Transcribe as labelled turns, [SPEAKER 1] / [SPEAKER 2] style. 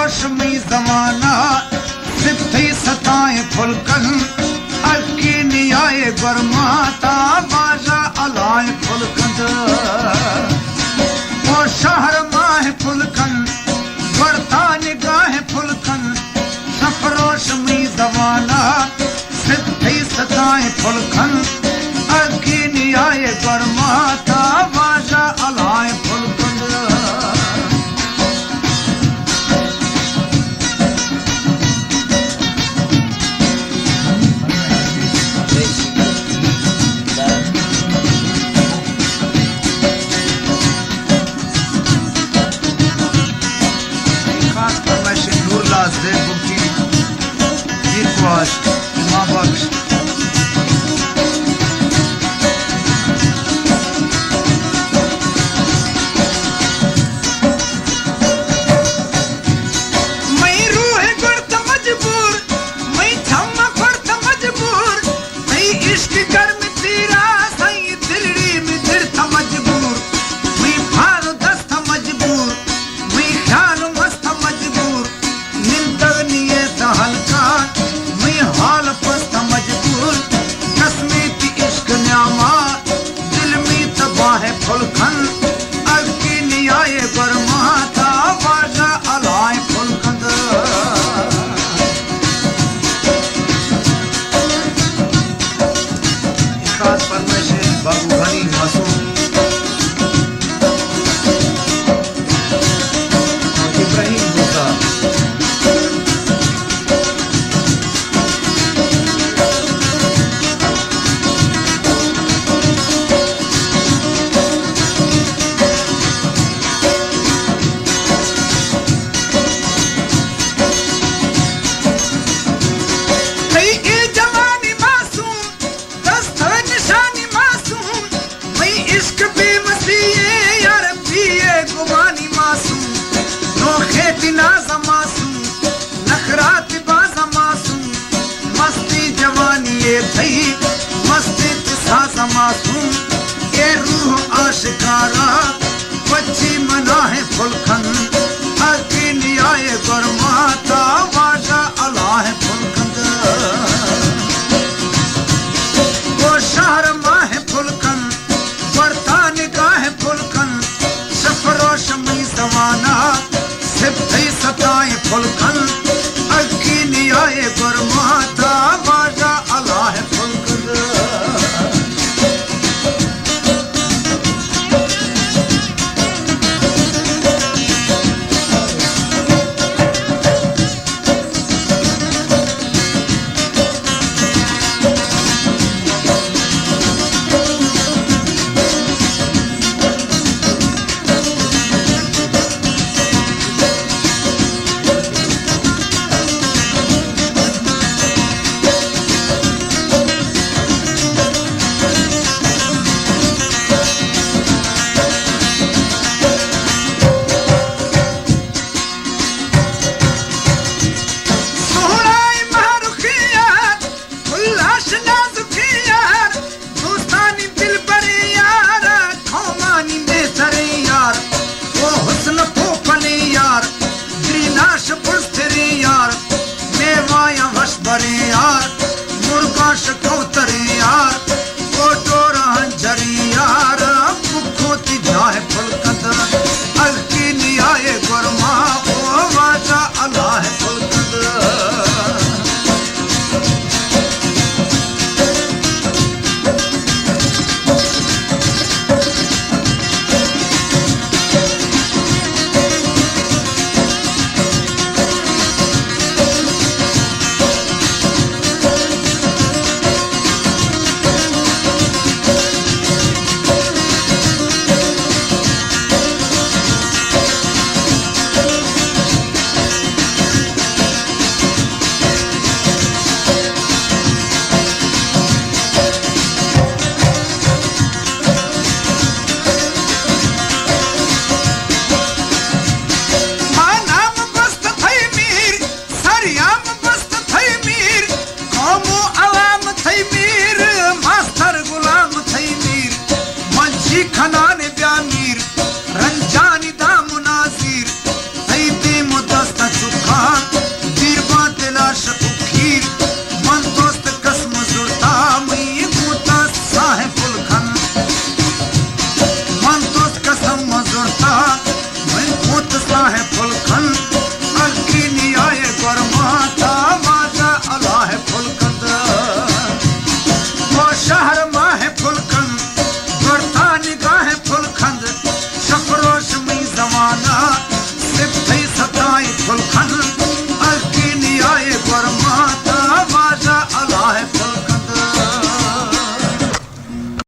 [SPEAKER 1] रोशमी जमाना सिद्धि सताए फुलकन अकी नियाए गुरमाता बाजा अलाए फुलकंद वो शहर माह फुलकन बढ़ता निगाह फुलकन सफरोशमी जमाना सिद्धि सताए फुलकन अकी नियाए गुरमाता बाजा अलाए फुलकंद माँ बख्श मैं रूह गुड़ता मजबूर मैं थम्मा पड़ता मजबूर मैं इश्क गर्म तेरा सही दिलड़ी में दिरता मजबूर मैं फारो दस्ता मजबूर मैं ख्याल मस्त मजबूर निंदगनिये हल्का हाल पस्त मजबूर कसमीत इश्क न्यामा दिल में तबाह फुलखन अगी नियाए बरमाता बाजा अलाए फुलखंद खास परमेश्वर बाबू घनी मासूम इब्राहिम मूसा मासूम ये रूह आशिकारा बच्ची मना है फुलखन अकी नियाए गुरमाता बाजा अलाह फुलखंद वो शहर माह फुलखन बढ़ता निगाह फुलखन सफरोशमी जमाना सिद्धि सताए फुलखन